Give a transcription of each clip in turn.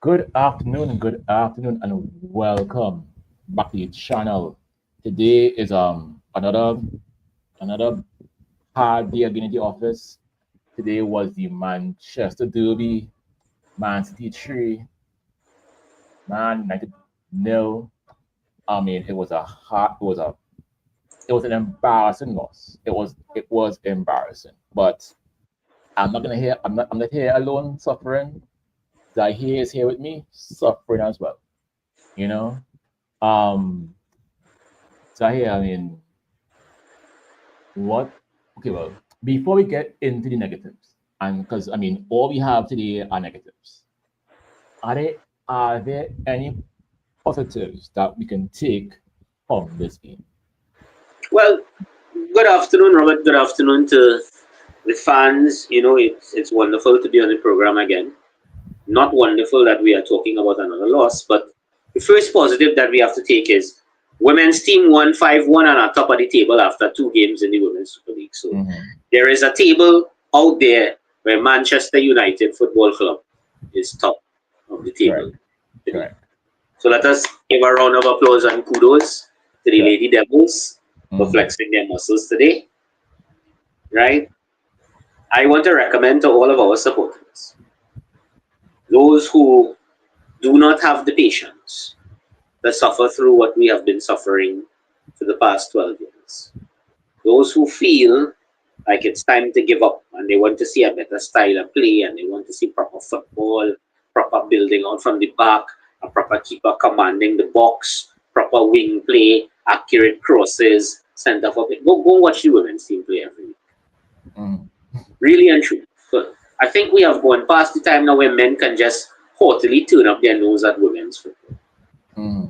good afternoon, and welcome back to the channel. Today is another hard day again in the office. Today was the Manchester Derby, Man City 3, Man United nil. I mean, it was an embarrassing loss. It was embarrassing. But I'm not here alone suffering. Zahir is here with me, suffering as well. You know? Um Zahir, I mean, what okay, well, before we get into the negatives, and because I mean all we have today are negatives, are there any positives that we can take from this game? Well, good afternoon, Robert. Good afternoon to the fans. It's wonderful to be on the program again. Not wonderful that we are talking about another loss, but the first positive that we have to take is women's team won 5-1 and are top of the table after two games in the Women's Super League. So Mm-hmm. there is a table out there where Manchester United Football Club is top of the table Correct. today. Correct. So let us give a round of applause and kudos to the Correct. Lady Devils for Mm-hmm. flexing their muscles today, right? I want to recommend to all of our supporters, those who do not have the patience to suffer through what we have been suffering for the past 12 years, those who feel like it's time to give up and they want to see a better style of play and they want to see proper football, proper building out from the back, a proper keeper commanding the box, proper wing play, accurate crosses, centre forward. Go watch the women's team play every week. Mm-hmm. Really and true. So I think we have gone past the time now where men can just haughtily turn up their nose at women's football. Mm-hmm.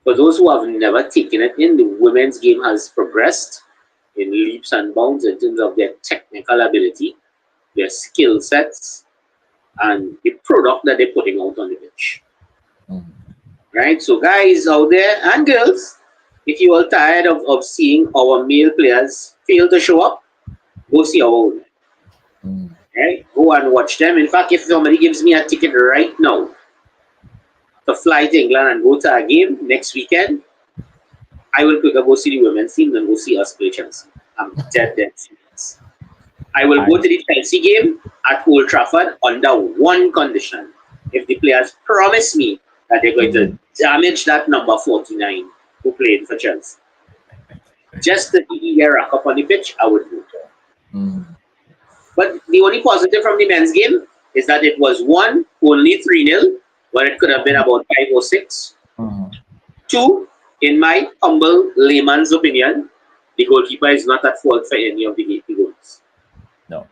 For those who have never taken it in, the women's game has progressed in leaps and bounds in terms of their technical ability, their skill sets, and the product that they're putting out on the pitch. Mm-hmm. Right? So, guys out there and girls, if you are tired of seeing our male players fail to show up, go see our women. Mm-hmm. Right? Go and watch them. In fact, if somebody gives me a ticket right now to fly to England and go to a game next weekend, I will quicker go see the women's team than go see us play Chelsea. I'm dead serious. I will I go to the Chelsea game at Old Trafford under one condition. If the players promise me that they're going to mm-hmm. damage that number 49 who played for Chelsea. Just to see their rack up on the pitch, I would go. Mm-hmm. But the only positive from the men's game is that it was one, only 3-0, when it could have been about 5 or 6. Mm-hmm. Two, in my humble layman's opinion, the goalkeeper is not at fault for any of the goals. No.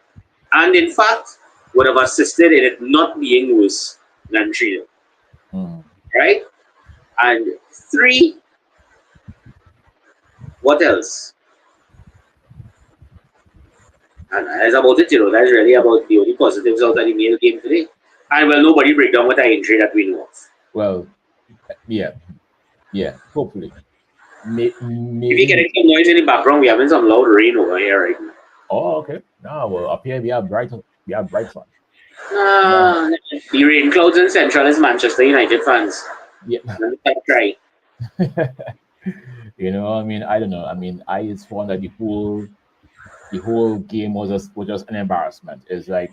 And in fact, would have assisted in it not being worse than 3-0. Mm-hmm. Right? And three, what else? And that's about it. That's really about the only positives out of the male game today. And well, nobody break down with an injury that we know of. Well, yeah, yeah. Hopefully, If you're maybe. getting some noise in the background, we're having some loud rain over here right now. Oh, okay. No, well, up here we have bright sun. No, Uh, the rain clouds in Central is Manchester United fans. yeah. Let me try. I mean, I don't know. I mean, I just found that the whole game was just an embarrassment. It's like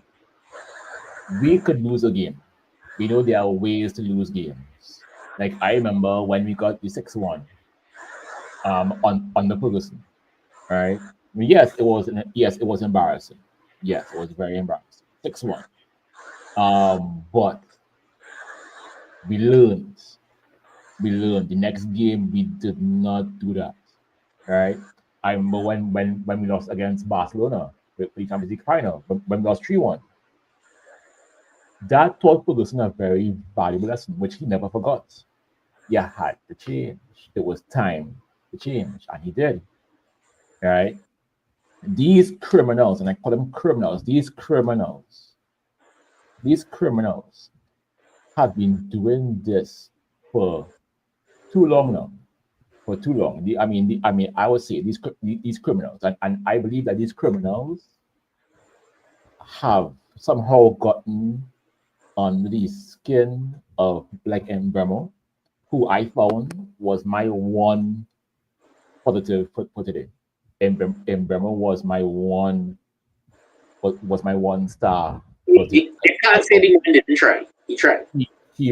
we could lose a game. We know there are ways to lose games. Like I remember when we got the 6-1 on the Ferguson, right? I mean, yes, it was embarrassing. Yes, it was very embarrassing. 6-1. But we learned. We learned. The next game we did not do that. Right? I remember when we lost against Barcelona for the Champions League final, when we lost 3-1. That taught Ferguson a very valuable lesson, which he never forgot. You had to change. It was time to change, and he did. Right? These criminals, and I call them criminals, these criminals have been doing this for too long now. For too long. I would say these criminals, and I believe that these criminals have somehow gotten under the skin like in Bremo, who I found was my one positive for today. And Bremo was my one star for today. You I can't say found the man didn't try. He tried. he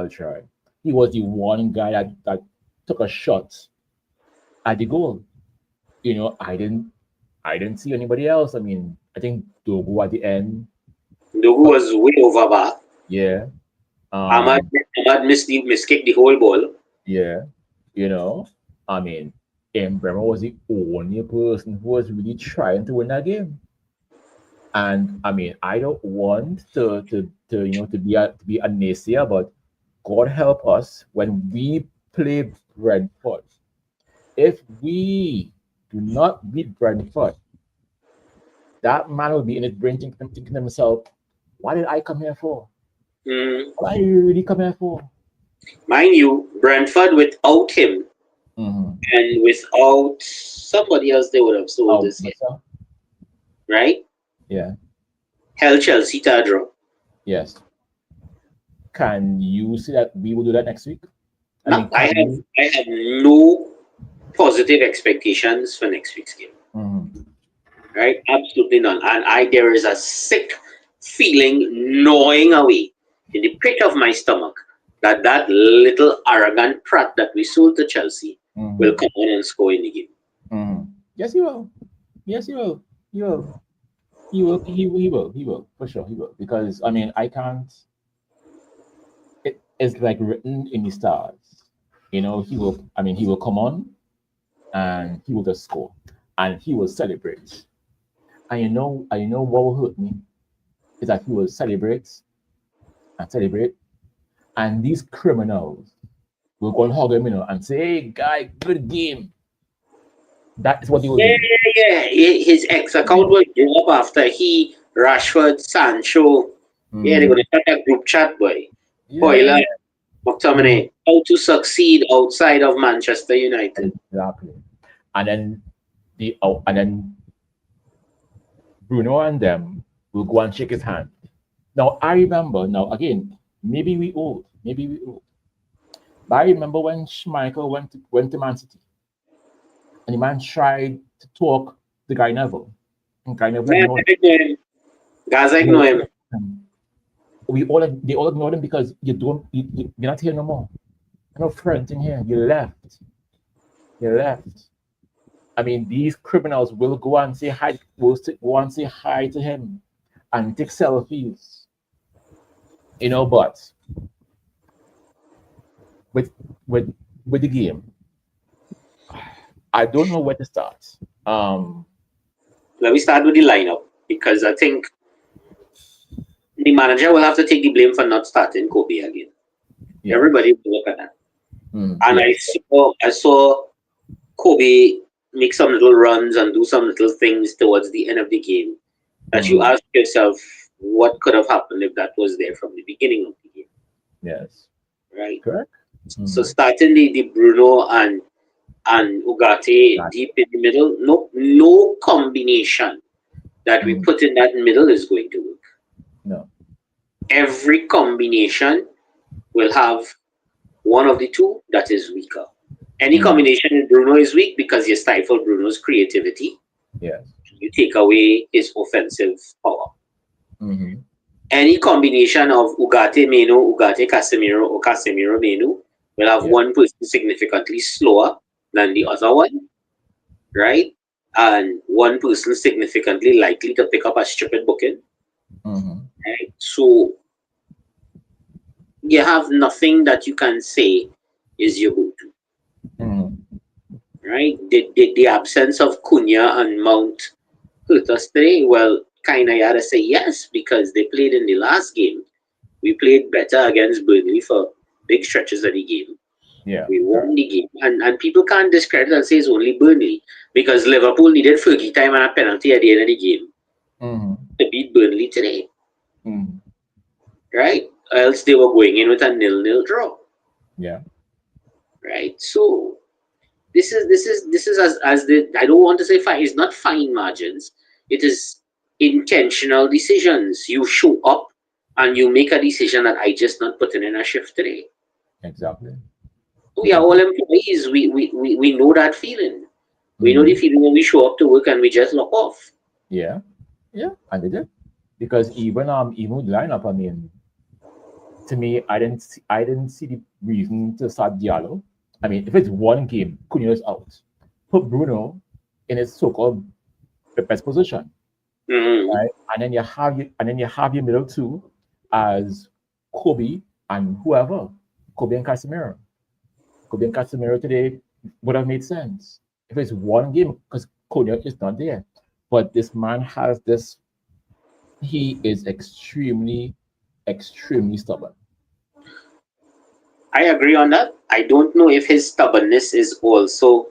tried. He was the one guy that took a shot at the goal. I didn't see anybody else. I mean, I think Dogu at the end, Dogu but was way over bar. yeah, Ahmad, um, Ahmad miskicked the whole ball. yeah, you know, I mean, Embrema was the only person who was really trying to win that game. And I mean, I don't want to be a naysayer, but God help us when we play Brentford. If we do not beat Brentford, that man will be in his brain thinking to himself, what did I come here for? Mm. What are you really come here for? Mind you, Brentford without him Mm-hmm. and without somebody else they would have sold Oh, this game, myself? right? Yeah. Hell Chelsea to a draw. Yes. Can you see that we will do that next week? I No, mean, can you? I have no positive expectations for next week's game. Mm-hmm. Right? Absolutely none. And there is a sick feeling gnawing away in the pit of my stomach that that little arrogant prat that we sold to Chelsea will Mm-hmm. come on and score in the game. Mm-hmm. Yes, he will. Yes, he will. He will. He will. He will. He will. For sure, he will. Because I mean, I can't. It's like written in the stars. He will. I mean, he will come on and he will just score, and he will celebrate. And what will hurt me is that he will celebrate and celebrate, and these criminals will go and hug him, and say, "Hey, guy, good game." That is what they will Yeah, do. yeah, yeah. His ex account will blow up after he, Rashford, Sancho. Yeah, they're Mm-hmm. going to start a group chat, boy. Yeah. Hoyland, Mhm. McTominay, how to succeed outside of Manchester United. Exactly. And then and then Bruno and them will go and shake his hand. Now I remember. Now again, maybe we old, but I remember when Schmeichel went to Man City, and the man tried to talk the guy Neville, and guy Neville Man, ignored ignore him. Gaza, ignore him. him. They all ignored him because you're not here no more. You're no friends in here. You left. You left. I mean, these criminals will go and say hi, go and say hi to him and take selfies. But with with with the game, I don't know where to start. Let me start with the lineup because I think the manager will have to take the blame for not starting Kobe again. Yes. Everybody will look at that. And Yes. I saw Kobe make some little runs and do some little things towards the end of the game that you Mm, ask yourself what could have happened if that was there from the beginning of the game, yes. right? Correct. So Mm, starting the Bruno and Ugarte that, deep in the middle, no combination that we mm, put in that middle is going to work. no. Every combination will have one of the two that is weaker. Any Mm, combination with Bruno is weak because you stifle Bruno's creativity. yes. You take away his offensive power. Mm-hmm. Any combination of Ugarte Meno, Ugarte Casemiro, or Casemiro Meno will have Yeah. one person significantly slower than the Yeah. other one, right? And one person significantly likely to pick up a stupid booking, Mm-hmm. right? So you have nothing that you can say is your go-to, Mm-hmm. right? The absence of Cunha and Mount hurt us today. Well, kind of you had to say yes because they played in the last game. We played better against Burnley for big stretches of the game. Yeah. We Correct. won the game. And people can't discredit and say it's only Burnley because Liverpool needed Fergie time and a penalty at the end of the game Mm-hmm. to beat Burnley today, Mm-hmm. right? Else they were going in with a nil-nil draw, Yeah. right? So this is as the I don't want to say fine. It's not fine margins. It is intentional decisions. You show up and you make a decision that I just not putting in a shift today. Exactly. We are Exactly. all employees. We know that feeling. We know the Mm-hmm. feeling when we show up to work and we just log off. Yeah. Yeah. And they did. Because even with the lineup, I mean, to me, I didn't see the reason to start Diallo. I mean, if it's one game, Cunha's out. Put Bruno in his so-called the best position, Mm-hmm. right? And then you have your middle two as Kobe and whoever, Kobe and Casemiro. Kobe and Casemiro today would have made sense if it's one game because Cunha is not there. But this man has this. He is extremely, extremely stubborn. I agree on that. I don't know if his stubbornness is also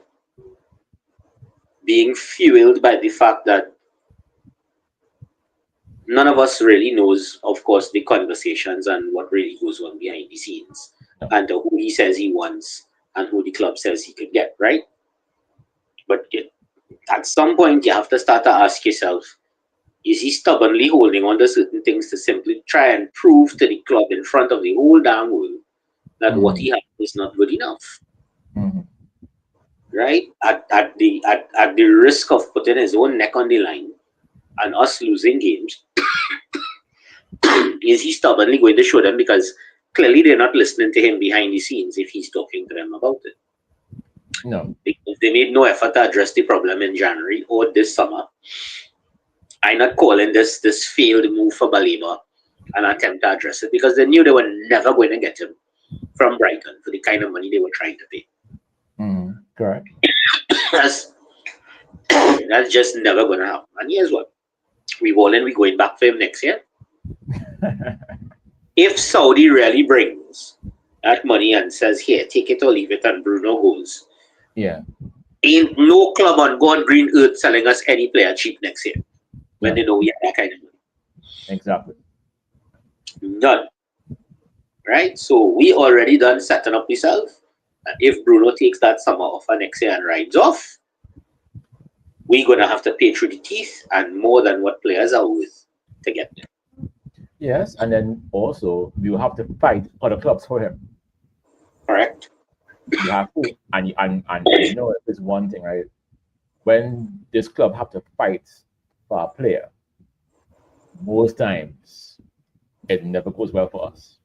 being fueled by the fact that none of us really knows, of course, the conversations and what really goes on behind the scenes, No. and who he says he wants and who the club says he could get, right? But at some point, you have to start to ask yourself, is he stubbornly holding on to certain things to simply try and prove to the club in front of the whole damn world that what Mm-hmm. he has is not good enough, Mm-hmm. right? At the risk of putting his own neck on the line and us losing games, is he stubbornly going to show them because clearly they're not listening to him behind the scenes if he's talking to them about it? No. Because they made no effort to address the problem in January or this summer. I'm not calling this failed move for Baleba an attempt to address it because they knew they were never going to get him from Brighton for the kind of money they were trying to pay. Mm-hmm. Correct. That's, that's just never going to happen. And here's what. We're going back for him next year. If Saudi really brings that money and says, here, take it or leave it, and Bruno goes, Yeah. ain't no club on God green earth selling us any player cheap next year when they None. know we have that kind of money. Exactly. None. Right? So we already done setting up ourselves. And if Bruno takes that summer offer next year and rides off, we're going to have to pay through the teeth and more than what players are worth to get there. Yes, and then also we will have to fight other clubs for him. Correct? You have to, and you know it's one thing, right? When this club have to fight for a player, most times it never goes well for us.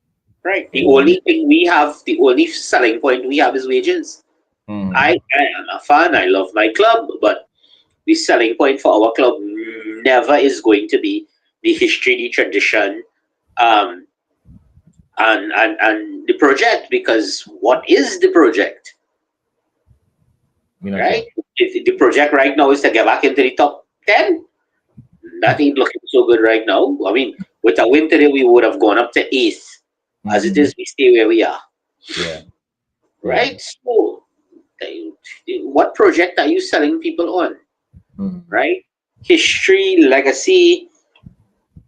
Right. It The always. only thing we have, the only selling point we have is wages. I Mm-hmm. am a fan. I love my club, but the selling point for our club never is going to be the history, the tradition, um, and the project. Because what is the project, You're not right? sure. If the project right now is to get back into the top 10. That ain't looking so good right now. I mean, with a win today, we would have gone up to eighth. As it Mm-hmm. is, we stay where we are, Yeah. Yeah. right? So, what project are you selling people on, Mm-hmm. right? History, legacy,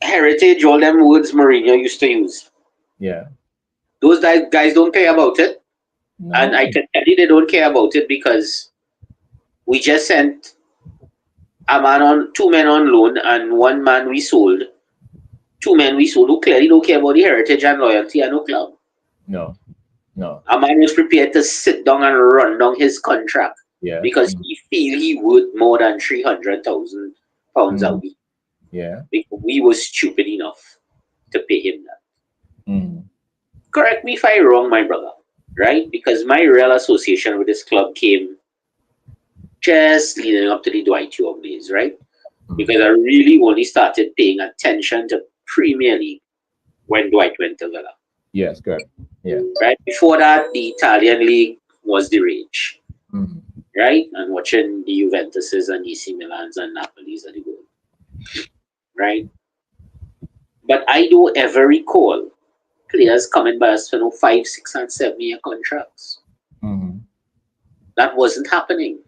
heritage, all them words Mourinho used to use. Yeah. Those guys don't care about it. And I No. can tell you they don't care about it because we just sent a man on, two men on loan, and one man we sold. Two men we sold who clearly don't care about the heritage and loyalty and no club. No. No. A man was prepared to sit down and run down his contract Yeah. because he feel he worth more than £300,000 a Mm-hmm. week. Yeah. Because we were stupid enough to pay him that. Mm-hmm. Correct me if I'm wrong, my brother. Right? Because my real association with this club came just leading up to the Dwight York days, right? Because I really only started paying attention to Premier League when Dwight went to Villa. Yes. Good. Yeah. Right? Before that, the Italian league was the rage. Mm-hmm. Right? And watching the Juventuses and AC Milans and Napolis at the goal. Right? But I don't ever recall players coming by us for no 5, 6, and 7 year contracts. Mm-hmm. That wasn't happening.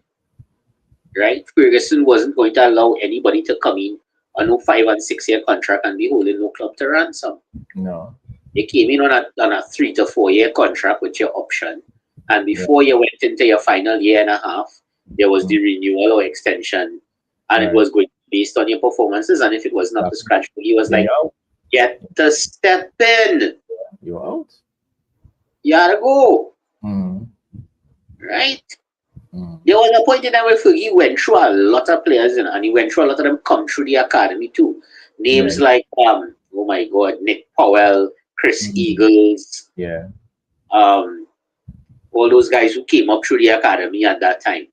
Right? Ferguson wasn't going to allow anybody to come in on no 5 and 6 year contract and be holding no club to ransom. No. They came in on a 3 to 4 year contract with your option. And Yeah. before you went into your final year and a half, there was Mm-hmm. the renewal or extension. And it Right. was going based on your performances. And if it wasn't up to Exactly. scratch, he was Then like, you're out. get to step in. You're out. You gotta go, Mm-hmm. right? Mm-hmm. There was a point in time where Fergie went through a lot of players, and he went through a lot of them come through the academy too. Yeah. Names like oh my God, Nick Powell, Chris Mm-hmm. Eagles, Yeah. um, all those guys who came up through the academy at that time.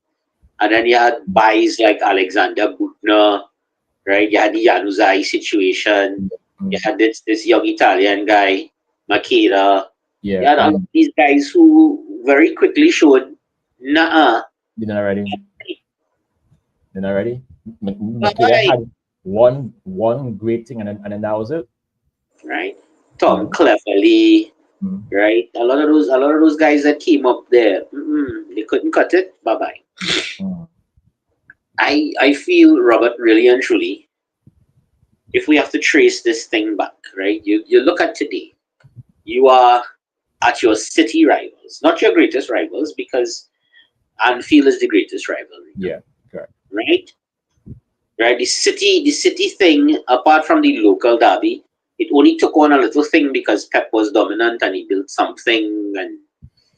And then you had buys like Alexander Butner, right? You had the Januzaj situation. You Mm-hmm. had this young Italian guy, Makeda. You Yeah. had And all of then these guys who very quickly showed, nah, you're not ready. You're not ready. Makeda bye, had one great thing, and then that was it. right? You Tom know. Cleverley, Mm-hmm. right? A lot of those guys that came up there, they couldn't cut it. Bye bye. Mm-hmm. I feel, Robert, really and truly, if we have to trace this thing back, right? You look at today. You are at your city rivals, not your greatest rivals, because Anfield is the greatest rivalry now, Yeah. Correct. right? Right. The city thing, apart from the local derby, it only took on a little thing because Pep was dominant and he built something, and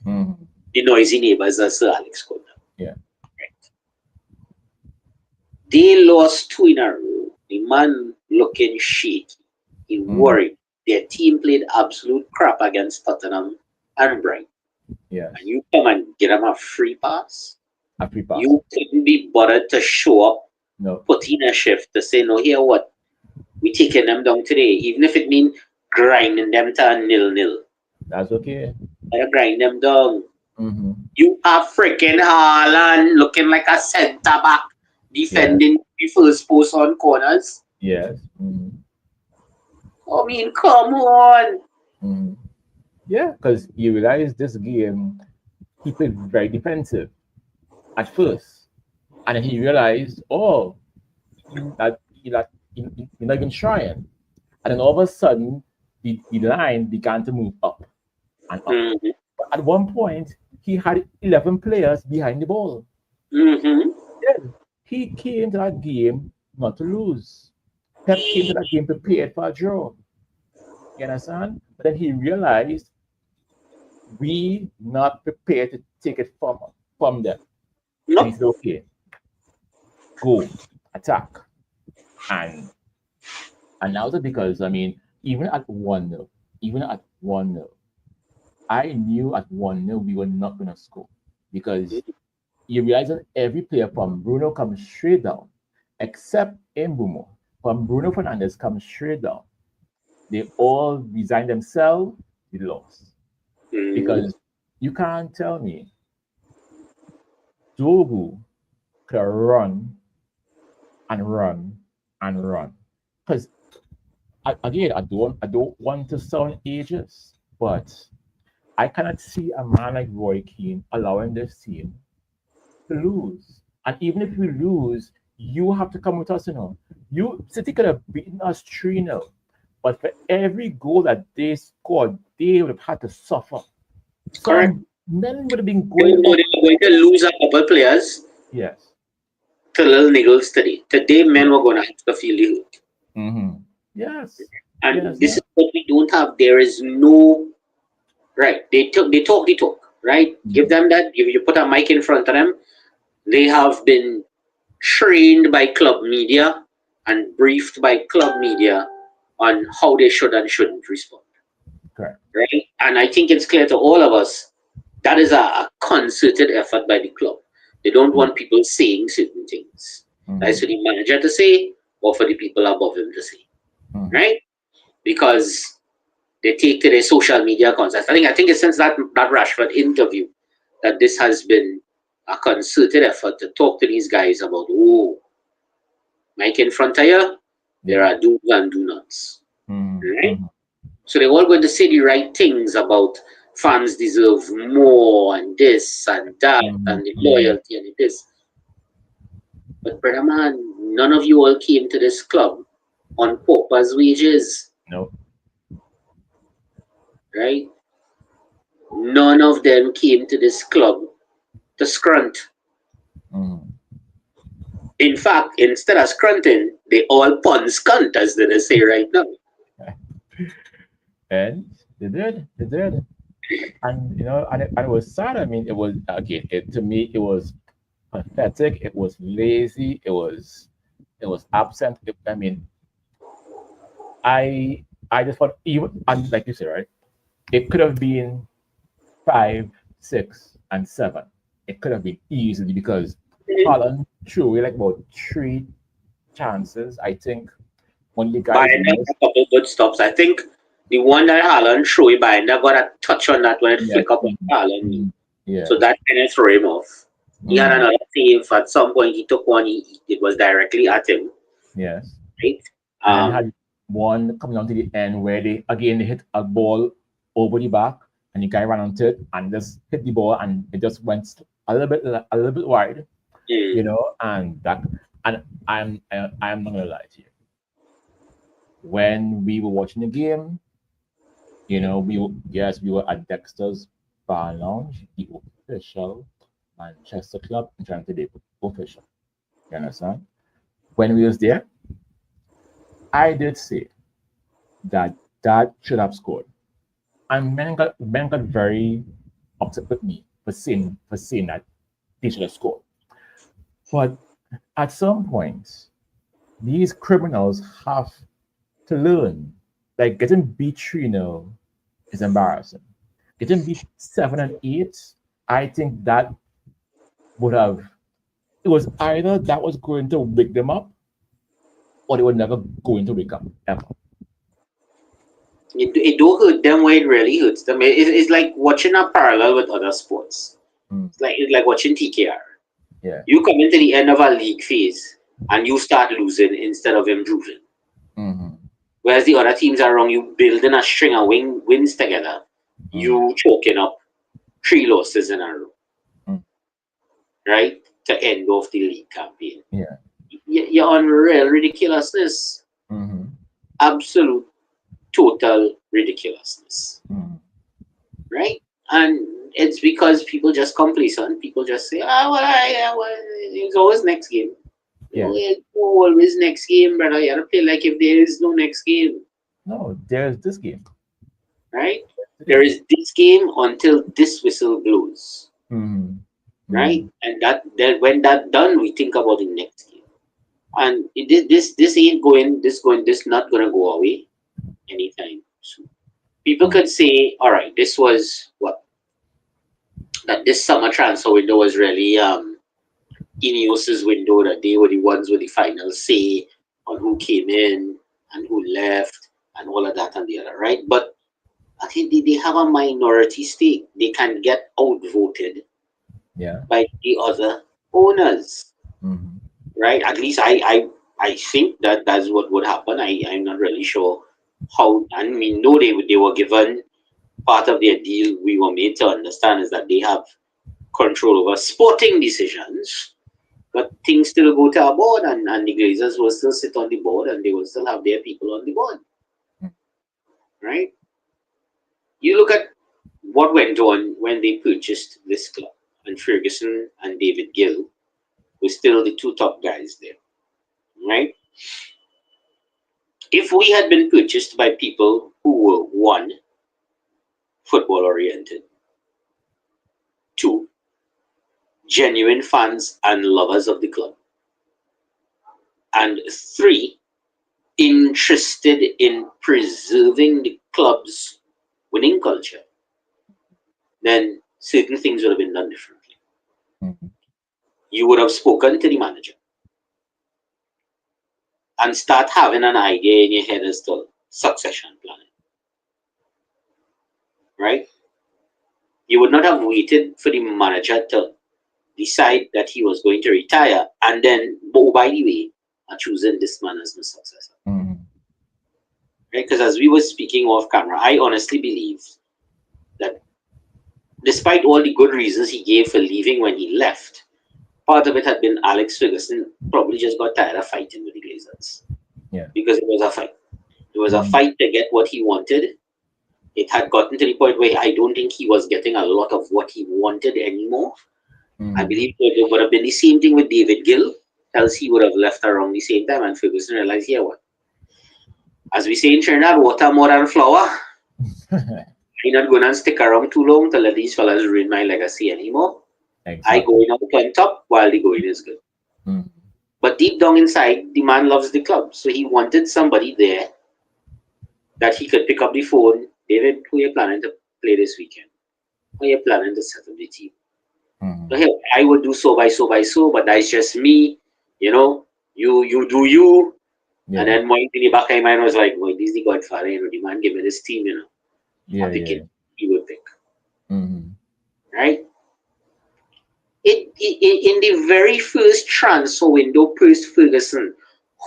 Mm-hmm. the noisy neighbors, as Sir Alex called them. Yeah. Right. They lost two in a row. The man looking shaky. He Mm-hmm. worried. Their team played absolute crap against Tottenham and Brighton. Yes. And you come and get them a free pass. A free pass. You couldn't be bothered to show up, No. put in a shift to say, no, here what? We taking them down today, even if it means grinding them to a nil-nil. That's okay. I grind them down. Mm-hmm. You are freaking Haaland looking like a centre back Yeah. defending the first post on corners. Yes. Mm-hmm. I mean, come on. Mm-hmm. Yeah, because you realize this game he played very defensive at first, and then he realized, oh, you're not even trying, and then all of a sudden the line began to move up and up. Mm-hmm. But at one point, he had 11 players behind the ball. Mm-hmm. Then he came to that game not to lose. Pep came to that game prepared for a draw. You understand? But then he realized we not prepared to take it from them. And he Nope. said, okay, go, attack. And and now that because I mean, even at 1-0, even at 1-0, I knew at 1-0 we were not gonna score. Because you realize that every player from Bruno comes straight down, except Mbumo. From Bruno Fernandez comes straight down. They all resign themselves, we lost. Mm-hmm. Because you can't tell me Dogu could run and run and run. Because again, I don't want to sound ageist, but I cannot see a man like Roy Keane allowing this team to lose. And even if we lose, you have to come with us, you know. You City could have beaten us 3-0, but for every goal that they scored, they would have had to suffer. Correct. Some men would have been They going know off. they are going to lose a couple players Yes. to little niggles today. Today, men were going to have to feel the hurt. Mm-hmm. Yes. And Yes. this Yeah. is what we don't have. There is no right. They talk the talk. Right. Give Mm-hmm. them that. You put a mic in front of them. They have been trained by club media and briefed by club media on how they should and shouldn't respond. Correct. Right. And I think it's clear to all of us that is a concerted effort by the club. They don't Mm-hmm. want people saying certain things. That's Mm-hmm. for the manager to say or for the people above him to say. Mm-hmm. Right. Because they take to their social media contest. I think it's since that Rashford interview that this has been a concerted effort to talk to these guys about, oh, Mike in front of you, there Yeah. are do's and do nots. Mm-hmm. Right? Mm-hmm. So they're all going to say the right things about fans deserve more and this and that Mm-hmm. and the Mm-hmm. loyalty and this. But brother man, none of you all came to this club on pauper's wages. No. Right? None of them came to this club to scrunt. Mm-hmm. In fact, instead of scrunting, they all pun scunt, as they say right now. And they did, and and it was sad. I mean, it was again, it to me, it was pathetic. It was lazy. It was absent. I mean, I just thought even and like you said, right? It could have been 5, 6, and 7. It could have been easily because Mhm. Holland threw away like about 3 chances. I think one of the guys Binder had missed. a couple good stops. I think the one that Haaland threw it, Binder got a touch on that when it Yes. flick up on Mhm, Haaland. mhm, So yes. that kind of threw him off. He had Hmm. another save at some point. He took one. It was directly at him, Yes. right? And then Um, had one coming down to the end where they hit a ball over the back and the guy ran onto it and just hit the ball and it just went a little bit wide, mm, and that and I'm not gonna lie to you. When we were watching the game, we were at Dexter's Bar Lounge, the official Manchester club in Toronto, the official. You understand? When we was there, I did say that should have scored. And men got very upset with me for saying that they should have scored. But at some point, these criminals have to learn. Like getting beat 3-0 is embarrassing. Getting beat 7-8, I think that would have it was either that was going to wake them up or they were never going to wake up ever. it do hurt them where it really hurts them. It's like watching a parallel with other sports. Mm, It's like watching TKR. yeah. You come into the end of a league phase and you start losing instead of improving. Hmm. Whereas the other teams around you building a string of wins together, Mm, you choking up 3 losses in a row, mm, right? To end off the league campaign. yeah. You're on real ridiculousness. Hmm. Absolute, total ridiculousness, Mm, right? And it's because people just complacent. People just say, well, it's always next game. yeah. It's always next game, brother. You gotta play like if there is no next game, No, there's this game. right? There Yeah. is this game until this whistle blows, Hmm. right? Hmm. And that then when that done, we think about the next game. And this ain't going. This not gonna go away anytime soon. People Mm, could say, all right, this was what that this summer transfer window was really Ineos's window, that they were the ones with the final say on who came in and who left and all of that and the other, right? But I think they have a minority stake. They can get outvoted yeah. by the other owners, Hmm. right? At least I think that that's what would happen. I'm not really sure how. I mean, no, they were given part of their deal. We were made to understand is that they have control over sporting decisions, but things still go to our board, and the Glazers will still sit on the board, and they will still have their people on the board, right? You look at what went on when they purchased this club, and Ferguson and David Gill were still the two top guys there, right? If we had been purchased by people who were one, football oriented, two, genuine fans and lovers of the club, and three, interested in preserving the club's winning culture, then certain things would have been done differently. Hmm. You would have spoken to the manager and start having an idea in your head as to succession planning, right? You would not have waited for the manager to decide that he was going to retire and then, oh, by the way, I'm choosing this man as my successor, Hmm. right? Because as we were speaking off camera, I honestly believe that despite all the good reasons he gave for leaving when he left, part of it had been Alex Ferguson probably just got tired of fighting with the Glazers Yeah. because it was a fight. It was a Hmm. fight to get what he wanted. It had gotten to the point where I don't think he was getting a lot of what he wanted anymore. I Hmm. believe it would have been the same thing with David Gill, else he would have left around the same time and Ferguson realized, yeah, what? As we say in Trinidad, water more than flour. I'm not going to stick around too long to let these fellas ruin my legacy anymore. I go Exactly. in on top while the going is good. Mm. But deep down inside, the man loves the club. So he wanted somebody there that he could pick up the phone. David, who you planning to play this weekend? How you planning to set up the team? So Mm. hey, I would do so by so by so, but that's just me. You know, you do you. And Yeah. then my in the back of my mind was like, well, this is the Godfather, the man give me this team, Yeah. I'm picking Yeah. he would pick. Mm. Right? In the very first transfer window post Ferguson,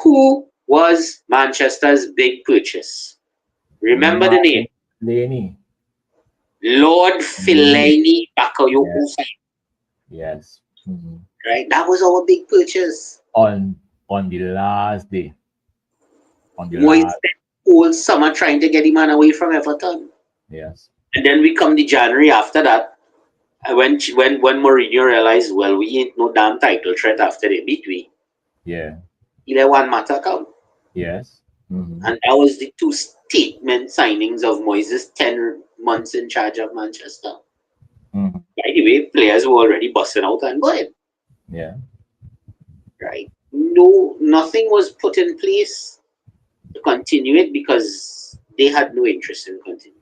who was Manchester's big purchase? Remember the name? Man, Laney. Lord Laney. Fellaini Yeah. Bakayoko, Yes. Mm. right? That was our big purchase. On the last day. On the Moyes last. spent all summer trying to get the man away from Everton. Yes. And then we come the January after that, when Mourinho realized, well, we ain't no damn title threat after they beat we. Yeah. He let one matter come. Yes. Mm. And that was the two statement signings of Moyes' 10 months in charge of Manchester. Mm. By the way, players were already busting out and going. Yeah. Right? No, nothing was put in place to continue it because they had no interest in continuing.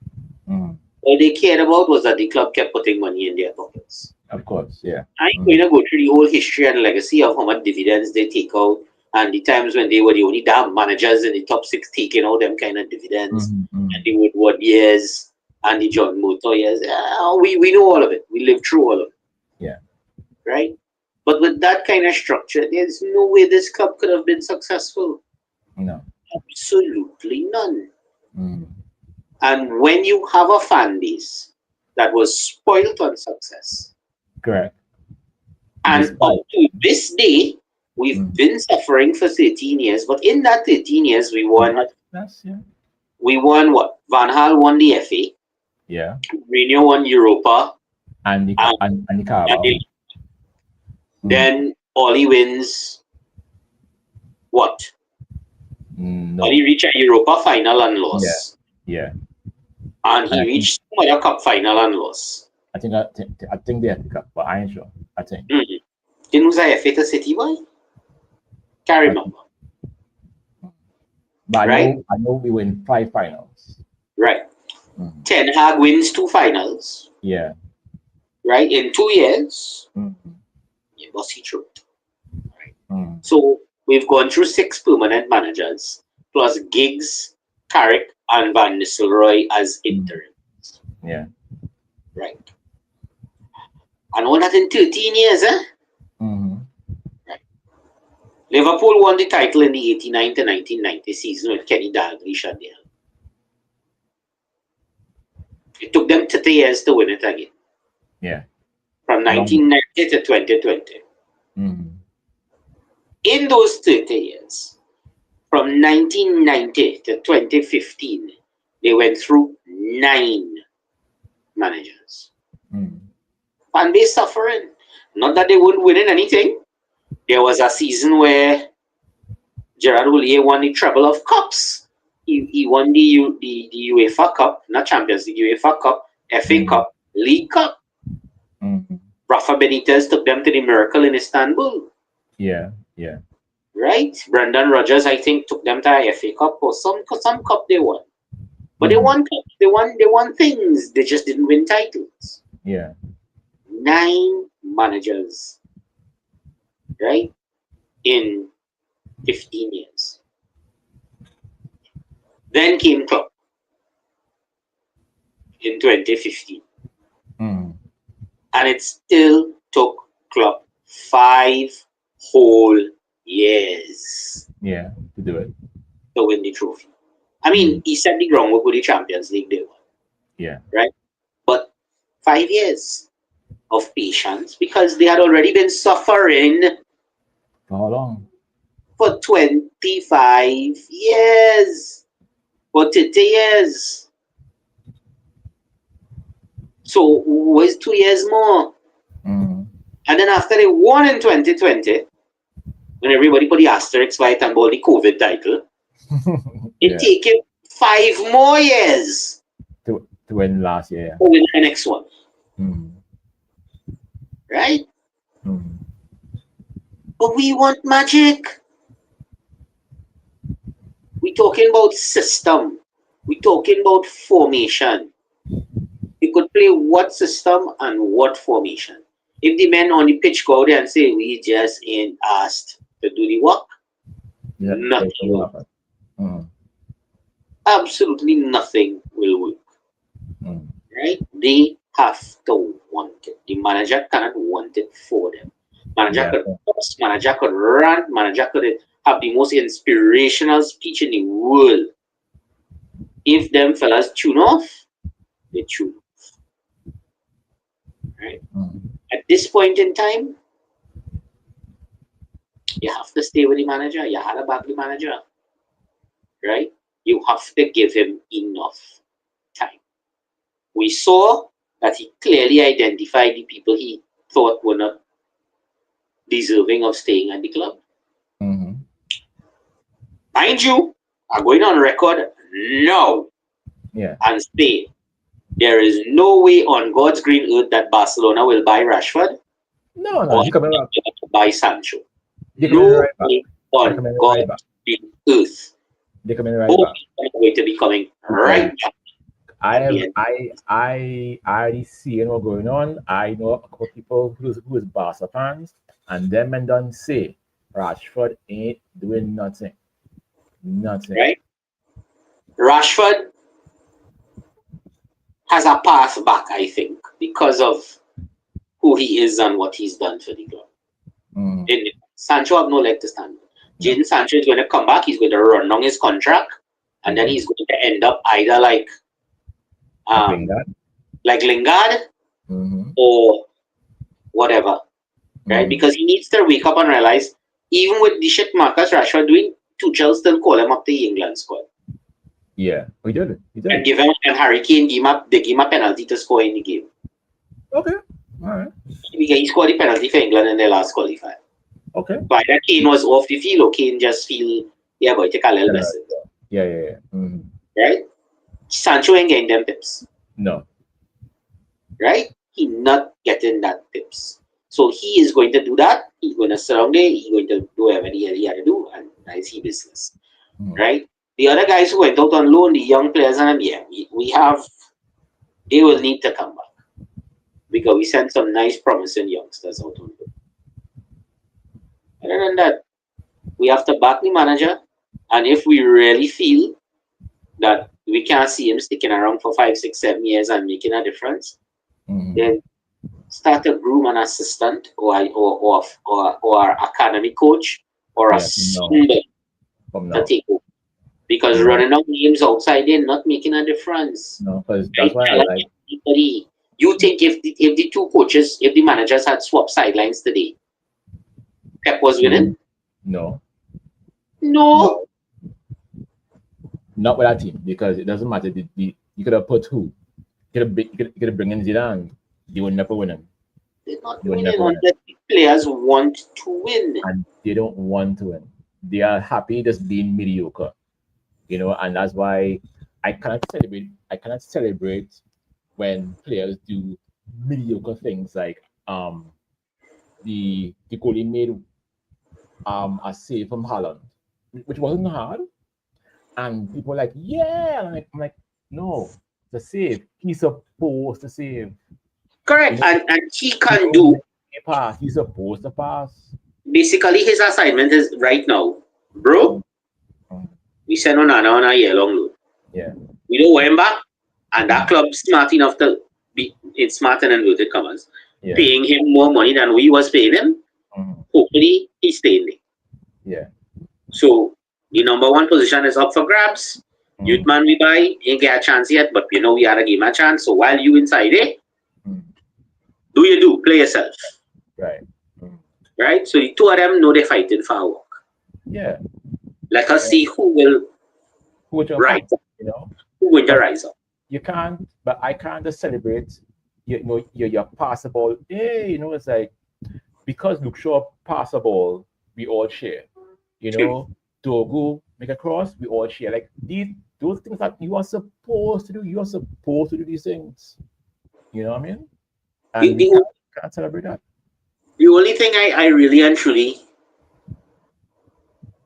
Mm. All they cared about was that the club kept putting money in their pockets. Of course. Yeah. I ain't Mm. going to go through the whole history and legacy of how much dividends they take out and the times when they were the only damn managers in the top six taking out them kind of dividends Mm. and Mm. the Woodward years and the John Motor years. We know all of it. We lived through all of it, Yeah. right? But with that kind of structure, there's no way this club could have been successful. No. Absolutely none. Mm. And when you have a fan base that was spoiled on success, Correct. and up Despite. to this day, we've Mm. been suffering for 13 years. But in that 13 years, That's yeah. we won what? Van Gaal won the FA, Yeah. Mourinho won Europa, And the and, and the and Carabao. Mm. then Oli wins what? Oli No. reached a Europa final and Yeah. lost. Yeah. And And he reached some other cup final and lost. I think they have to cut, but I ain't sure. I think. Mm-hmm. Didn't lose a FA to City, boy? Can't I think. remember. But Right? I know we win 5 finals. Right. Mm. Ten Hag wins 2 finals, Yeah. right? In 2 years, Mm. you must see through it. Mm. So we've gone through 6 permanent managers, plus Giggs, Carrick, and Van Nistelrooy as Mm. interim. Yeah. Right. And all that in 13 years, eh? Mm-hmm. Right. Liverpool won the title in the 89 to 1990 season with Kenny Dalglish at the helm. It took them 30 years to win it again, Yeah. from Long. 1990 to 2020. Mm-hmm. In those 30 years, from 1990 to 2015, they went through 9 managers. Mm. Fan base suffering. Not that they weren't winning anything. There was a season where Gerard Houllier won the treble of cups. He won the UEFA Cup, not Champions League, UEFA Cup, FA Mm-hmm. Cup, League Cup. Mm-hmm. Rafa Benitez took them to the Miracle in Istanbul. Yeah. Yeah. Right? Brendan Rodgers, I think, took them to a FA Cup or some cup they won. But they Mm-hmm. won cups, they won things. They just didn't win titles. Yeah. 9 managers, right? In 15 years. Then came Klopp in 2015. Mm-hmm. And it still took Klopp 5 whole years Yeah. To do it. to win the trophy. I mean, Mm. he set the groundwork with the Champions League they won, Yeah. right? But 5 years of patience because they had already been suffering For how long? for 25 years, for 30 years. So, was 2 years more? Mm-hmm. And then after they won in 2020, when everybody put the asterisk by it and the COVID title, it Yeah. taken 5 more years to win last year. Or win the next one. Mm. Right? Mm. But we want magic. We're talking about system. We're talking about formation. You could play what system and what formation. If the men on the pitch go out there and say, we just ain't asked to do the work, Yeah, nothing it will will work. happen. Mm. Absolutely nothing will work. Mm. Right? They have to want it. The manager cannot want it for them. Manager Yeah. could post, manager could rant, manager could have the most inspirational speech in the world. If them fellas tune off, they tune off. Right? Mm. At this point in time, you have to stay with the manager. You had to back the manager. Right? You have to give him enough time. We saw that he clearly identified the people he thought were not deserving of staying at the club. Mm-hmm. Mind you, I'm going on record now Yeah. and say there is no way on God's green earth that Barcelona will buy Rashford No, or he coming back. buy Sancho. They coming No right back. way They on coming right God's back. green earth. They coming right Both back. are going to be coming right back. I At the end. I already see what's going on. I know a couple people who is Barca fans, and them and don't say Rashford ain't doing nothing. Nothing. Right? Rashford has a path back, I think, because of who he is and what he's done for the club. Mm. Sancho have no leg to stand on. No. Jadon Sancho is going to come back. He's going to run down his contract, and then he's going to end up either like Lingard Mm-hmm. or whatever, right? Mm. Because he needs to wake up and realize, even with the shit Marcus Rashford doing, Tuchel still call him up to the England squad. Yeah, we did it. He did And it. give him and Harry Kane they give him a penalty to score in the game. Okay. All right. He scored the penalty for England in their last qualifier. Okay. But that Kane was off the field, or Kane just feel, yeah, boy, take a little lesson. Yeah. Mm-hmm. Right? Sancho ain't getting them tips. No. Right? He not getting that tips. So he is going to do that. He's going to surround it. He's going to do whatever he had to do, and that's his business. Mm-hmm. Right? The other guys who went out on loan, the young players, and we have, they will need to come back. Because we sent some nice promising youngsters out on loan. Other than that, we have to back the manager, and if we really feel that we can't see him sticking around for 5, 6, 7 years and making a difference, Mm-hmm. then start to groom an assistant or academy coach or a somebody to take over. Because running out names outside there not making a difference. No, because that's why I like. You think if the two coaches, if the managers had swapped sidelines today, Pep was winning? No. Not with that team, because it doesn't matter. You could have put who? You could have bring in Zidane. They would never win him. They're not winning unless the players want to win. And they don't want to win. They are happy just being mediocre. And that's why I cannot celebrate when players do mediocre things like the goalie made a save from Haaland, which wasn't hard. And people are like, yeah. And I'm like, no, the save. He's supposed to save. Correct. And he can do. Pass. He's supposed to pass. Basically, his assignment is right now, bro. We send Onana on a year-long loan. Yeah. We don't want him back. And that club's smart enough to be, it's smart and inverted commas, paying him more money than we was paying him. Mm-hmm. Hopefully, he's staying there. Yeah. So, the number one position is up for grabs. Mm-hmm. Youth man we buy, ain't get a chance yet, but we had to give him a chance. So, while you inside there, do, play yourself. Right. Mm-hmm. Right? So, the two of them know they're fighting for our work. Yeah. Let us see who will rise up. Who will rise up. You can't, but I can't just celebrate. Your pass the ball. Hey, it's like because Luke Shaw pass the ball, we all share. Togo make a cross, we all share. Like these those things that you are supposed to do. You are supposed to do these things. You know what I mean? The, And we the, can't, o- can't celebrate that. the only thing I really and truly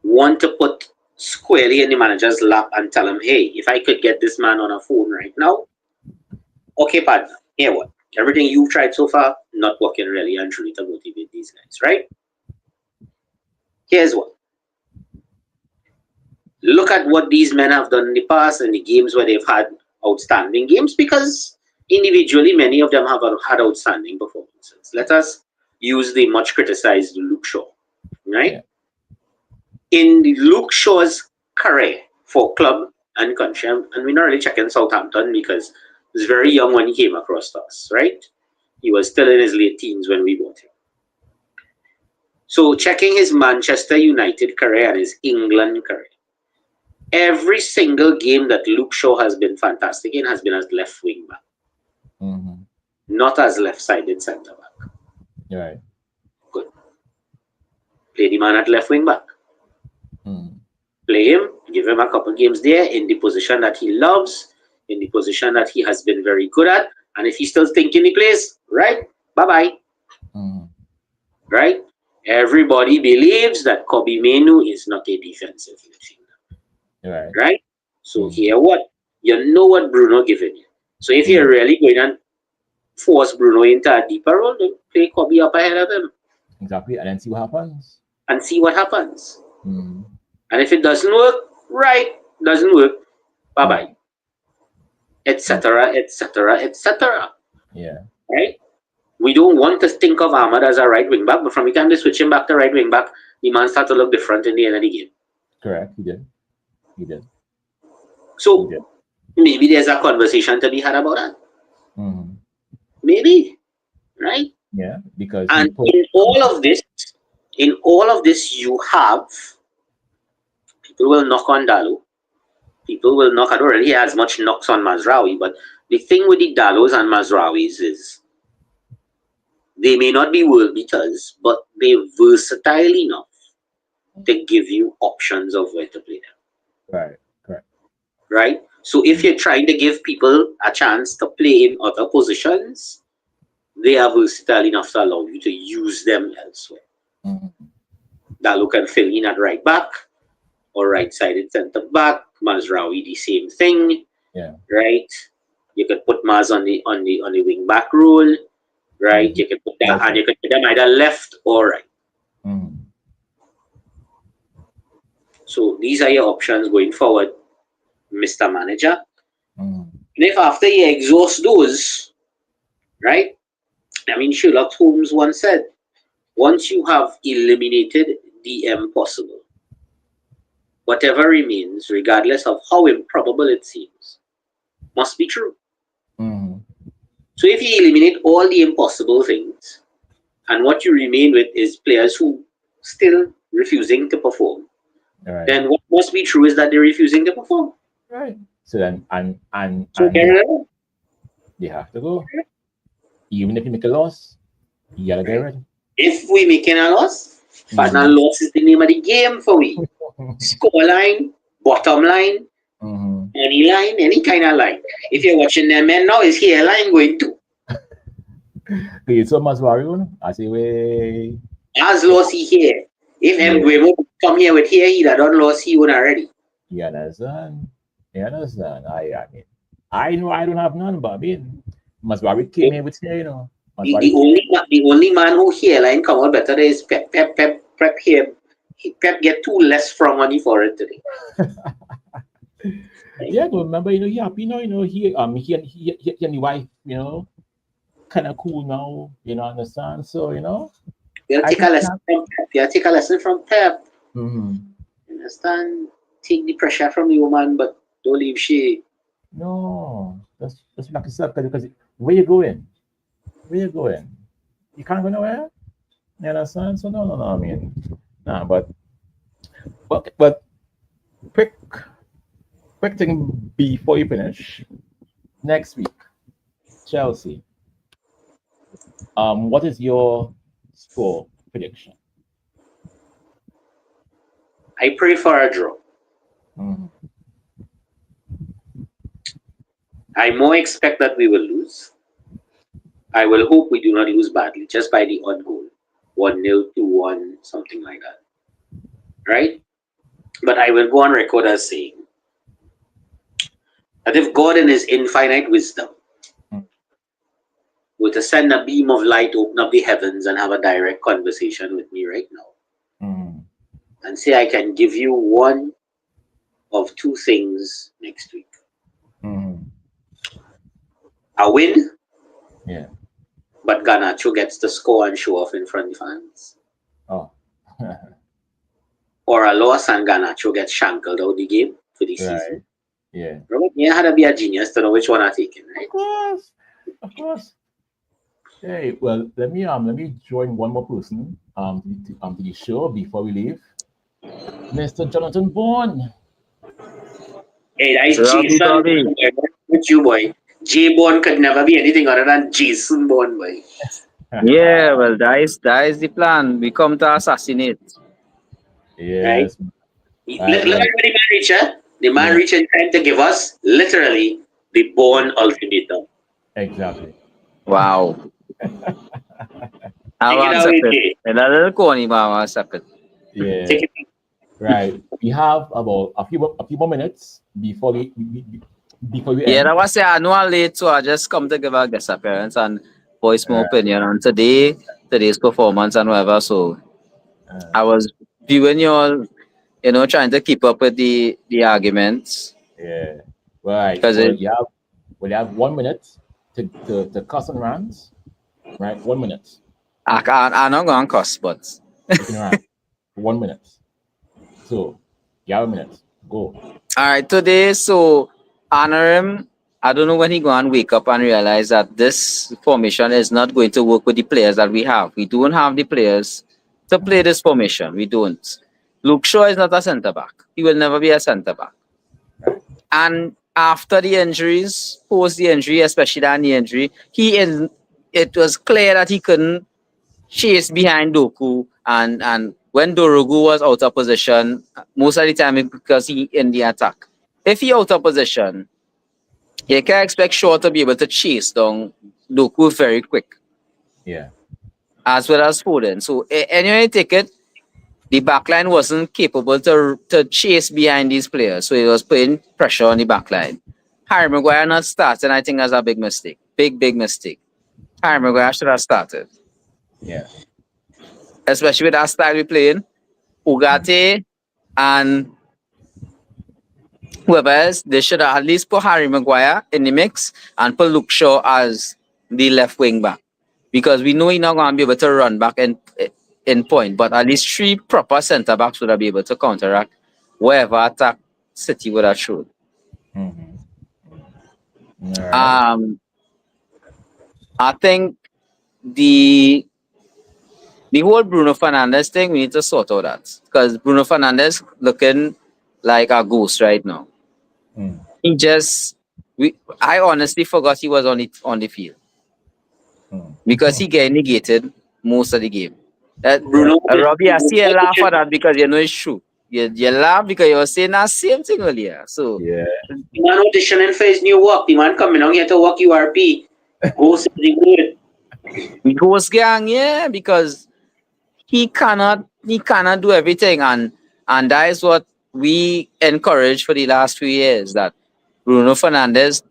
want to put squarely in the manager's lap and tell him, hey, if I could get this man on a phone right now, okay, partner, here what? Everything you've tried so far, not working really and truly to motivate these guys, right? Here's what. Look at what these men have done in the past and the games where they've had outstanding games because individually many of them have had outstanding performances. Let us use the much criticized Luke Shaw, right? Yeah. In Luke Shaw's career for club and country, and we're not really checking Southampton because he was very young when he came across us, right? He was still in his late teens when we bought him. So checking his Manchester United career and his England career, every single game that Luke Shaw has been fantastic in has been as left wing back, Mm-hmm. not as left-sided centre back. You're right. Good. Play the man at left wing back. Mm. Play him, give him a couple games there in the position that he loves, in the position that he has been very good at. And if he's still thinking he plays, right? Bye-bye. Mm. Right? Everybody believes that Kobe Menu is not a defensive midfielder. You're right. Right? So Mm. here what? You know what Bruno giving you. So if you're Mm. really going and force Bruno into a deeper role, then play Kobe up ahead of him Exactly. And then see what happens. and see what happens. Mm. And if it doesn't work, right, doesn't work, bye Mm. bye, etc., etc., etc. Yeah. Right? We don't want to think of Ahmad as a right wing back, but from the time they switch him back to right wing back, the man starts to look different in the end of the game. Correct. He did. He did. He So did. maybe there's a conversation to be had about that. Mm. Maybe, right? Yeah. Because he And put. in all of this, you have people will knock on Dalu. People will knock. I don't really have as much knocks on Mazraoui, but the thing with the Dalos and Mazraouis is they may not be world beaters, but they're versatile enough to give you options of where to play them. Right. Correct. Right? So if you're trying to give people a chance to play in other positions, they are versatile enough to allow you to use them elsewhere. Mm. Dalu can fill in at right back or right-sided centre back. Mazraoui the same thing, Yeah. right? You could put Maz on the wing back role, right? Mm. You could put that and Also. you could put them either left or right. Mm. So these are your options going forward, Mr. Manager. Mm. And if after you exhaust those, right? I mean, Sherlock Holmes once said, once you have eliminated the impossible, whatever remains, regardless of how improbable it seems, must be true. Mm. So if you eliminate all the impossible things, and what you remain with is players who still refusing to perform, All right. then what must be true is that they're refusing to perform. Right. So then, So and they have to go. Even if you make a loss, you gotta get right? rid. If we making a loss, partner Mm-hmm. loss is the name of the game for we. Score line, bottom line, Mm-hmm. money line, any kind of line. If you're watching them men now, is here line going to. It's so much worry, I say, way. As loss he here. If Yeah. Mbemo come here with here, he done lost he one already. You understand? You understand? I mean, I know I don't have none, but I mean, Maswari came here with here, you know. The, Maswari the came. only the only man who here line come out better is Pep here. Pep get two less from money for it today. Right? Yeah, no, remember, he happy now, he and the wife, kind of cool now, understand? So, You'll I take a think lesson that. from Pep. You'll take a lesson from Pep. Mm-hmm. Understand? Take the pressure from the woman, but don't leave she. No, that's like yourself because where you going? Where you going? You can't go nowhere. You understand? So no, no, no. I mean, nah. But quick, quick thing before you finish. Next week, Chelsea. What is your score prediction? I pray for a draw. Mm. I more expect that we will lose. I will hope we do not lose badly, just by the odd goal. 1-0, 2-1, something like that. Right? But I will go on record as saying that if God in his infinite wisdom Mm. were to send a beam of light, open up the heavens, and have a direct conversation with me right now, Mm. and say I can give you one of two things next week: Mm. a win, Yeah. but Ganacho gets to score and show off in front of the fans, Oh. or a loss and Ganacho gets shankled out the game for the season. Right. Yeah. Robert, you had to be a genius to know which one I'm taking, Of right? course. Of course. Hey, well, let me join one more person to the show before we leave. Mr. Jonathan Bourne. Hey, that's Robbie, Jason Robbie. Bourne, boy. With you, boy. J Bourne could never be anything other than Jason Bourne, boy. Yeah, well, that is the plan. We come to assassinate. Right? Yes. Look, look Well, at the man Richard. The man yeah, Richard trying to give us literally the Bourne ultimatum. exactly. Wow. Take I'll it accept away, it. Jay. And a little corny, but I'll accept it. Yeah. Take it. Right. We have about a few more minutes before we Yeah, end. that was say I know I'm late, so I just come to give a guest appearance and voice my Uh, opinion on today's performance and whatever. So uh, I was viewing you all, trying to keep up with the arguments. yeah. Right. Because You have 1 minute to cuss and rant. Right. 1 minute. I'm not going to cuss, but You can rant. 1 minute. So you have a minute. Go. all right, today, so honor him. I don't know when he go and wake up and realize that this formation is not going to work with the players that we have. We don't have the players to play Mm. this formation. We don't. Luke Shaw is not a centre back. He will never be a centre back. Right. And after the injuries, post the injury, especially that knee injury, it was clear that he couldn't chase behind Doku, and when Dorogu was out of position, most of the time it's because he in the attack. If he out of position, you can expect Shaw to be able to chase down Doku very quick, Yeah. as well as Foden. So anyway, take it. The backline wasn't capable to chase behind these players, so it was putting pressure on the backline. Harry Maguire not starting, I think, that's a big mistake. Big mistake. Harry Maguire should have started, Yeah. especially with that style we playing. Mm. Ugarte and whoever else, they should have at least put Harry Maguire in the mix and put Luke Shaw as the left wing back. Because we know he's not going to be able to run back in point, but at least three proper centre backs would have been able to counteract whatever attack City would have showed. Mm-hmm. All right. Um, I think the the whole Bruno Fernandes thing, we need to sort out that. Because Bruno Fernandes looking like a ghost right now. Mm. He just I honestly forgot he was on the field Mm. because he get negated most of the game. Yeah. Bruno, Robbie, I see you laugh at the that because you know it's true. You laugh because you were saying that same thing earlier. So Yeah. man auditioning for his new work. The man coming on here to work URP. Go say the word. Ghost gang, yeah, because he cannot do everything, and that is what we encouraged for the last few years, that Bruno Fernandes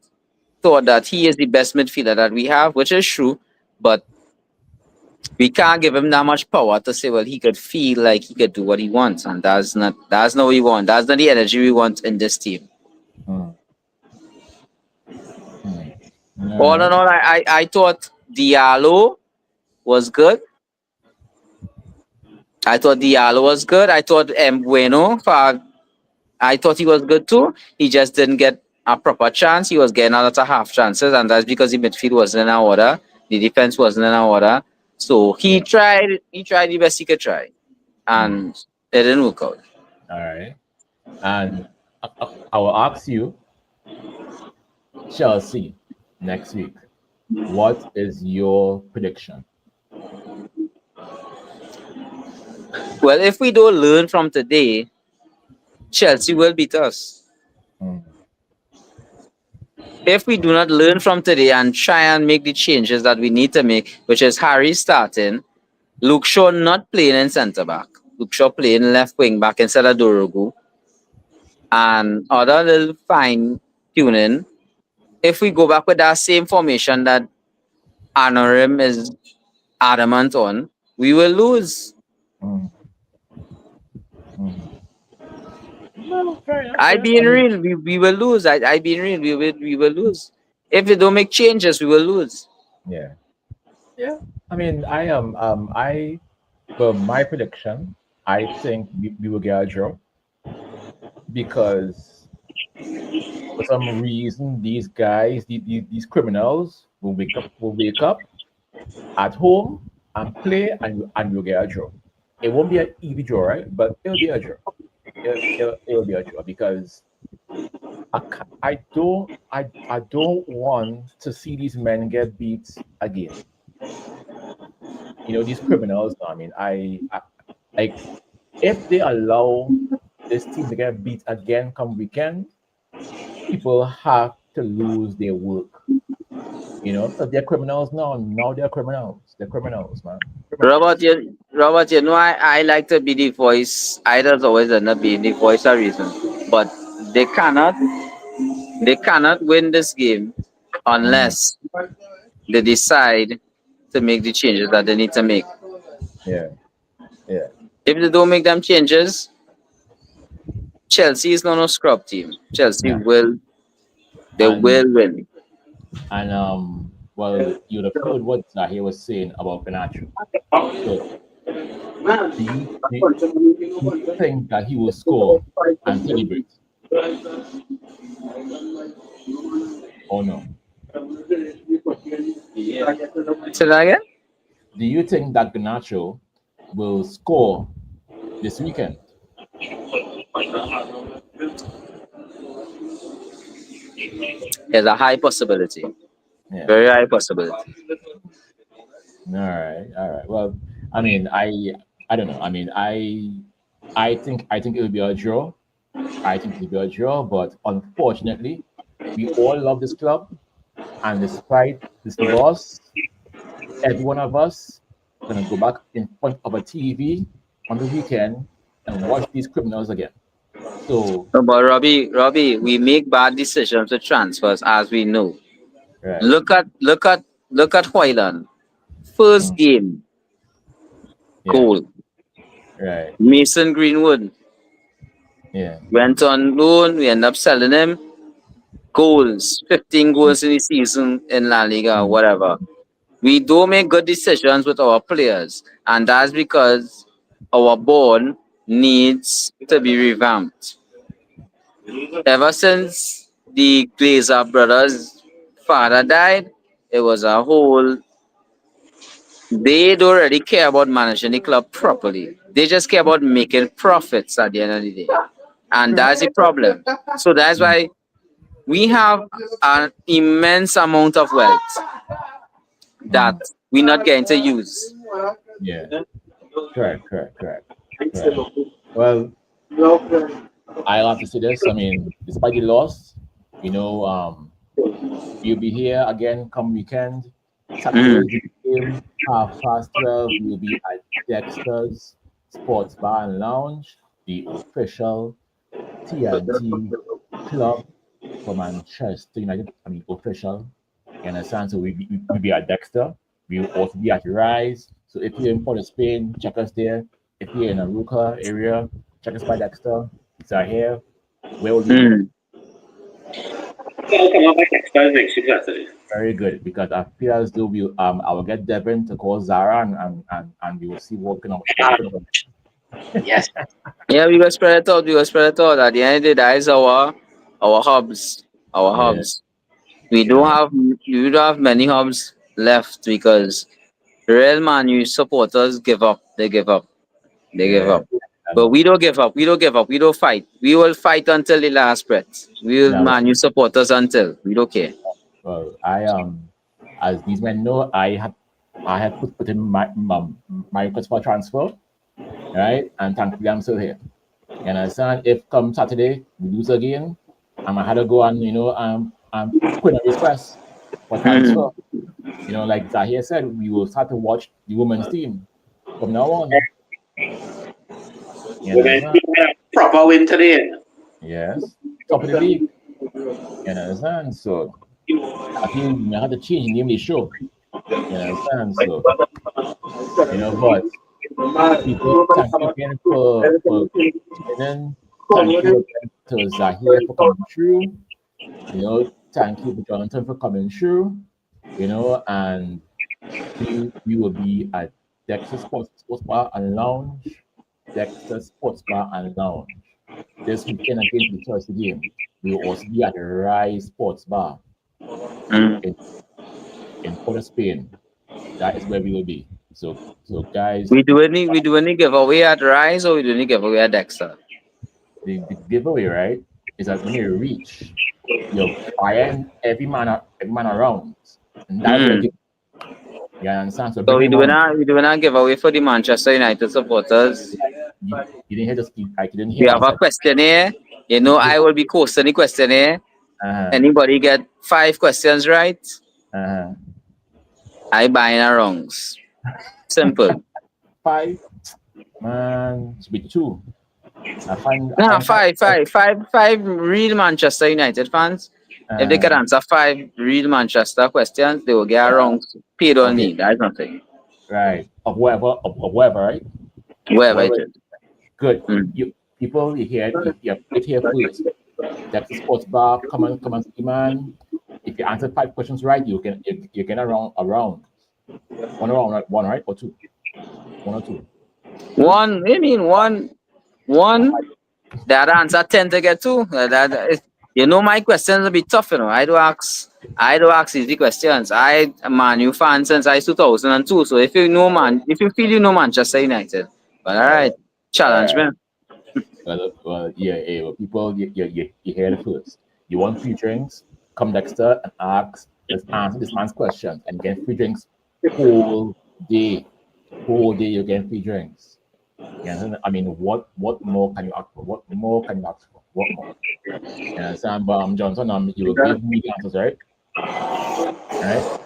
thought that he is the best midfielder that we have, which is true, but we can't give him that much power to say, well, he could feel like he could do what he wants, and that's not what we want. That's not the energy we want in this team. Mm. Mm. All All in right. all, I thought Diallo was good. I thought Diallo was good. I thought Bueno, I thought he was good too. He just didn't get a proper chance. He was getting a lot of half chances, and that's because the midfield wasn't in our order. The defense wasn't in our order. So he Yeah. tried the best he could try, Mm. and it didn't work out. All right. And I will ask you, Chelsea next week. What is your prediction? Well, if we don't learn from today, Chelsea will beat us. Mm. if we do not learn from today and try and make the changes that we need to make, which is Harry starting, Luke Shaw not playing in centre back, Luke Shaw playing left wing back instead of Dorogu, and other little fine tuning. If we go back with that same formation that Anorim is adamant on, we will lose. Mm. Mm. Well, fair enough. I Yeah, being I mean, real, we will lose. I being real, we will lose. If we don't make changes, we will lose. yeah, yeah. I mean, I am. For my prediction, I think we will get a draw because for some reason these guys, these criminals, will wake up at home and play, and we'll get a draw. It won't be an easy draw, right? But it'll be a draw. It'll be a draw because I don't want to see these men get beat again. These criminals. I mean, like if they allow this team to get beat again come weekend, people have to lose their work. Because they're criminals now. Now they're criminals. They're criminals, man. Robert, Criminals. I like to be the voice. I don't always end up being the voice of reason, but they cannot they cannot win this game Mm, unless they decide to make the changes that they need to make. yeah, yeah. If they don't make them changes, Chelsea is not a scrub team. Chelsea Nah. will they And will win. well, you'd have heard what Zahir was saying about Ganacho. So do you think that he will score and celebrate? Or no? Say that again? Do you think that Ganacho will score this weekend? There's a high possibility. Yeah. Very high possibility. All right. All right. Well, I mean, I don't know. I mean, I think it will be a draw. I think it will be a draw, but unfortunately, we all love this club, and despite this loss, every one of us gonna go back in front of a TV on the weekend and watch these criminals again. So, No, but Robbie, we make bad decisions with transfers as we know. right. Look at Hoyland. First Mm, game, yeah. goal. Right. Mason Greenwood Yeah. went on loan. We end up selling him. Goals, 15 Mm, goals in the season in La Liga, mm, whatever. We don't make good decisions with our players, and that's because our board needs to be revamped. Ever since the Glazer brothers' father died, it was a whole. They don't really care about managing the club properly. They just care about making profits at the end of the day, and True. that's the problem. So that's Mm, why we have an immense amount of wealth that mm, we're not getting to use. yeah. Correct. Correct. Correct. Correct. Well, I'll have to say this. I mean, despite the loss, you know, we'll be here again come weekend. Mm. Saturday's the game, 12:30. We'll be at Dexter's Sports Bar and Lounge, the official TNT club for Manchester United. I mean, official. You understand? So we'll be at Dexter. We'll also be at Rise. So if you're in Port of Spain, check us there. If you're in Aruca area, check us by Dexter. It's our here. Where will we be? Mm. So I'll come up back next week Saturday. Very good, because I feel as though I will get Devin to call Zara, and we will see what can Yes. Yeah, we will spread it out. We will spread it out. At the end of the day, that is our hubs. Our yeah, hubs. We you don't know. have we don't have many hubs left because Real Man U supporters give up. They give up. They give Yeah, up. I But know. we don't give up. We don't give up. We don't fight. We will fight until the last breath. We will Now, Man U supporters until. We don't care. well, as these men know, I have put in my request for transfer, right? And thankfully I'm still here. You understand? If come Saturday we lose again, I might have to go and put a request for Mm. transfer. Like Zahir said, we will start to watch the women's team from now on. You Women's understand? team had a proper win today. Yes. Top of the league. You understand? So I think we may have to change the name of the show. You understand? So, but people, thank you again for tuning in. Thank you again to Zahir for coming through. Thank you to Jonathan for coming through. And we will be at Dexter Sports Bar and Lounge. Dexter Sports Bar and Lounge. This weekend against the Thursday game. We will also be at the Rise Sports Bar Mm. in Port of Spain. That is where we will be. So guys, We do any giveaway at Rise or we do any giveaway at Dexter? the giveaway, right, is that when you reach, you're buying every man around. And that's what I Mm. give. You understand? So So bring your money. we doing a giveaway for the Manchester United supporters. You didn't hear I didn't We hear what I have a said. questionnaire. Okay. I will be posting the questionnaire. Uh-huh. Anybody get 5 questions right? Uh-huh. I buy in a wrongs. Simple. 5, man, should be 2. I Nah, find five. five real Manchester United fans. If they can Uh, answer 5 real Manchester questions, they will get a wrongs paid on okay, me. That's nothing. right. Of whatever, right? Wherever it Whatever. is. Good. Mm. You people, you it here first. That's the sports bar. Come and see, man. If you answer 5 questions right, you can around one around, right? One, right, or 2, 1 or 2. One, I mean Or one 5. that answer tend to get 2. My questions will be tough, I do ask easy questions. I a Man U fan since I 2002. So if you feel you know Manchester United, but all right, All challenge right. me. Well, people, you hear it first. You want free drinks? Come Dexter and let's answer this man's questions and get free drinks whole day. Whole day you get free drinks. You understand? I mean, what more can you ask for? What more can you ask for? What more? You understand? But Johnson, you will give me the answers, right? Right?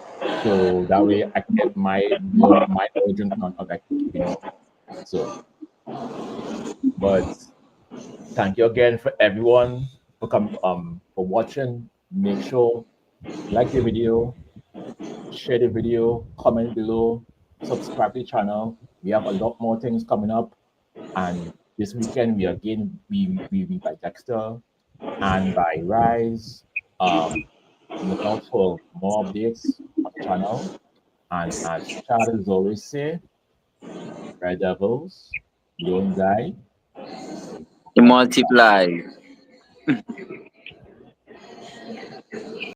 So that way I can get my drink on like So, but thank you again for everyone for watching. Make sure like the video, share the video, comment below, subscribe to the channel. We have a lot more things coming up, and this weekend we be by Dexter and by Rise. Look out for more updates on the channel. And as Chad is always say, Red Devils, you don't die. You multiply.